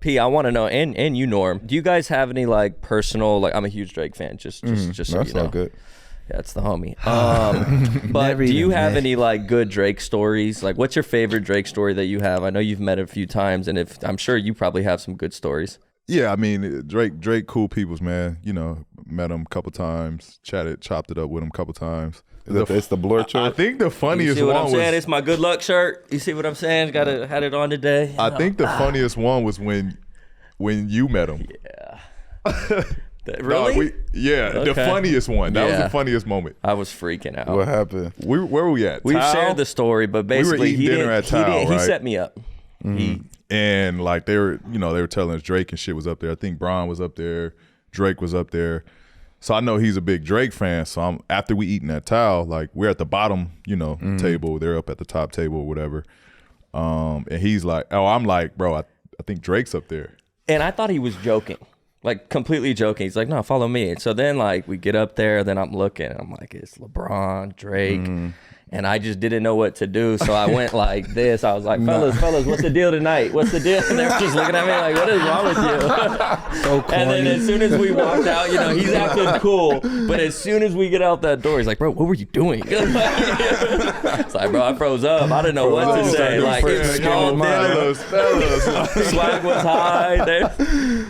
P, I want to know, and you, Norm, do you guys have any like personal, like I'm a huge Drake fan, just so that's you know. All good. Yeah, it's the homie. But do you have any like good Drake stories? Like, what's your favorite Drake story that you have? I know you've met a few times, and I'm sure you probably have some good stories. Yeah, I mean, Drake, cool peoples, man. You know, met him a couple times, chopped it up with him a couple times. It's the blur shirt. I think the funniest you see what one I'm saying? was, it's my good luck shirt. You see what I'm saying? Had it on today. I think the funniest one was when you met him. Yeah. Really? The funniest one. That was the funniest moment. I was freaking out. What happened? Where were we at? We've Tao? shared the story, but basically we were eating dinner at Tao, he right? set me up. And like they were telling us Drake and shit was up there. I think Bron was up there, Drake was up there. So I know he's a big Drake fan. So after we eating at Tao, like we're at the bottom, table. They're up at the top table or whatever. And he's like, I'm like, bro, I think Drake's up there. And I thought he was joking. Like completely joking. He's like, no, follow me. And so then like we get up there, then I'm looking, and I'm like, it's LeBron, Drake. And I just didn't know what to do. So I went like this. I was like, fellas, what's the deal tonight? What's the deal? And they were just looking at me like, what is wrong with you? So corny. And then as soon as we walked out, he's acting cool. But as soon as we get out that door, he's like, bro, what were you doing? It's like, bro, I froze up. I didn't know what to say. Like, it's small dinner. Swag was high.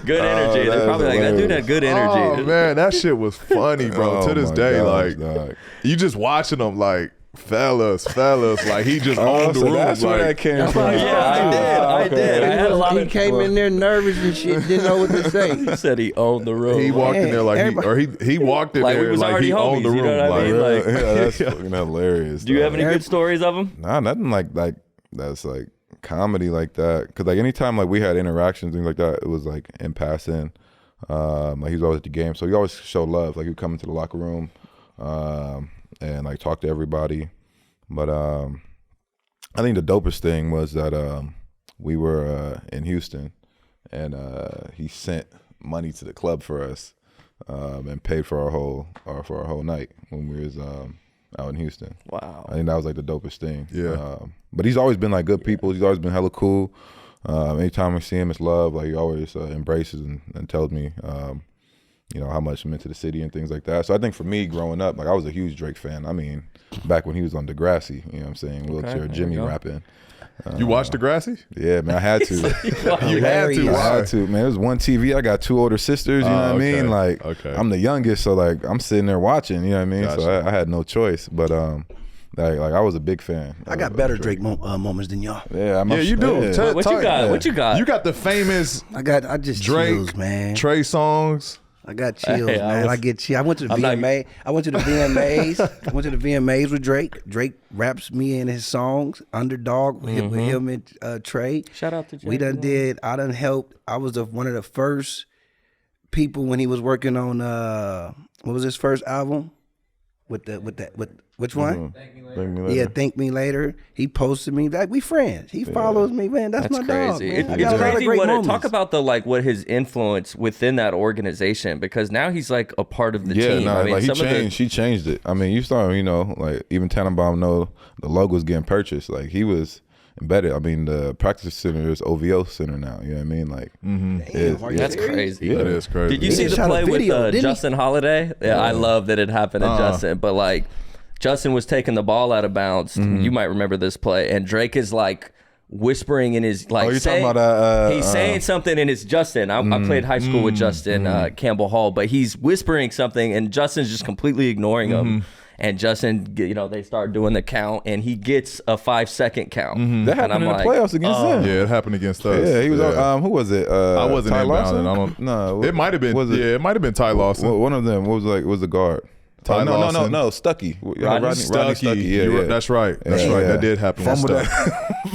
Good energy. They're probably like, that dude had good energy. Oh, man, that shit was funny, bro. To this day, gosh, like, you just watching them like, fellas, like he just owned the room. That's like, where that came from. Yeah, I did. I had a lot He of came in there nervous and shit, didn't know what to say. He said he owned the room. he walked in there like he walked in Like we there was like already he owned the homies, room. you know what I mean? Like, Yeah, that's fucking hilarious. Do you have any good stories of him? Nah, nothing like that's like comedy like that. Cause like anytime like we had interactions, things like that, it was like in passing. Like he was always at the game, so he always showed love. Like he'd come into the locker room, and like talk to everybody. But I think the dopest thing was that we were in Houston, and he sent money to the club for us, and paid for our whole night when we was out in Houston. Wow. I think that was like the dopest thing. Yeah. But he's always been like good people. He's always been hella cool. Anytime we see him, it's love. Like he always embraces and tells me, how much he meant to the city and things like that. So I think for me growing up, like I was a huge Drake fan. I mean, back when he was on Degrassi, you know what I'm saying? Wheelchair Jimmy rapping. You watched Degrassi? Yeah, man, I had to. You had to. I had to, man. It was one TV. I got two older sisters, you know what I mean? Like, I'm the youngest, so like I'm sitting there watching, you know what I mean? Gotcha. So I had no choice. But like I was a big fan. I got better Drake moments than y'all. Yeah, you do. Yeah. What you got? What you got? You got the famous I just Drake, chills, man. Trey songs. I got chills, Hey, man. I get chill. I went to the VMA. I went to the VMAs. I went to the VMAs with Drake. Drake raps me in his songs. Underdog with him and Trey. Shout out to Drake. We done did. I done helped. I was one of the first people when he was working on what was his first album? With which one? Thank me later. Yeah, Thank Me Later. He posted me. Like, we friends. He follows me, man. That's my dog, crazy. man. I It's got a lot of crazy great what moments. talk about what his influence within that organization, because now he's like a part of the team. Yeah, I mean, like he changed it. I mean, you saw, like even Tannenbaum know the logo's getting purchased. Like he was embedded. I mean, the practice center is OVO center now. You know what I mean? Like, That's crazy. That is crazy. Did you see the shot a play video, with didn't he? Justin Holiday? Yeah, I love that it happened to Justin, but like Justin was taking the ball out of bounds. You might remember this play, and Drake is like whispering in his like. you're saying, talking about he's saying something, and it's Justin. I played high school with Justin Campbell Hall, but he's whispering something, and Justin's just completely ignoring him. And Justin, they start doing the count, and he gets a 5-second count. that happened in the playoffs against them. Yeah, it happened against us. Yeah, he was. Who was it? I wasn't Ty inbounding. Lawson? No, It might have been. It might have been Ty Lawson. One of them. What was the guard? Ty Lawson. No, Stuckey. Rodney Stuckey. Yeah. That's right. That's right. That did happen.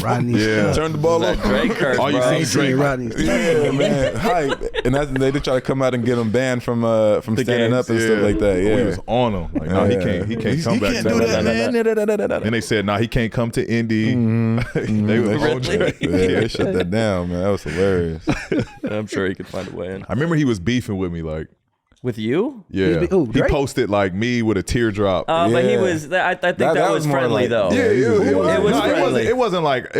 Rodney Yeah. Turn the ball over. Drake curse, Oh, you bro. seen Drake? Rodney. Yeah, man, hype. And they try to come out and get him banned from standing up and stuff like that. Yeah, We was on him. Like, no, he can't come back. He can't do that, man. And they said, he can't come to Indy. They was on Drake. They shut that down, man. That was hilarious. I'm sure he could find a way in. I remember he was beefing with me, like, With you? yeah. Who, He Drake? posted like me with a teardrop. But he was. I think that was more friendly like- though. Yeah, It was no, friendly. it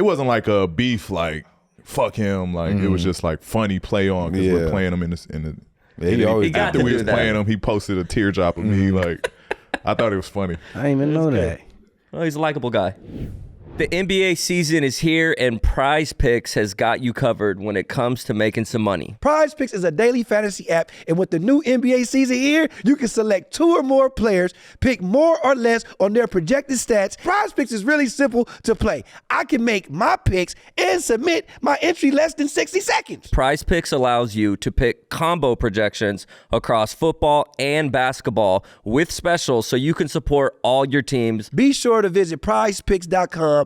wasn't like a beef like fuck him. Like it was just like funny play on because we're playing him in the. Yeah, he always got after to we do was that. playing him, he posted a teardrop of me. Like I thought it was funny. I didn't even know that. Well, he's a likable guy. The NBA season is here, and Prize Picks has got you covered when it comes to making some money. Prize Picks is a daily fantasy app, and with the new NBA season here, you can select 2 or more players, pick more or less on their projected stats. Prize Picks is really simple to play. I can make my picks and submit my entry less than 60 seconds. Prize Picks allows you to pick combo projections across football and basketball with specials so you can support all your teams. Be sure to visit prizepicks.com/podcastp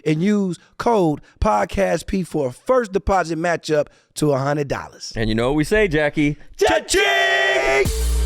and use code podcastp for a first deposit matchup to $100. And you know what we say, Jackie? Cha-ching!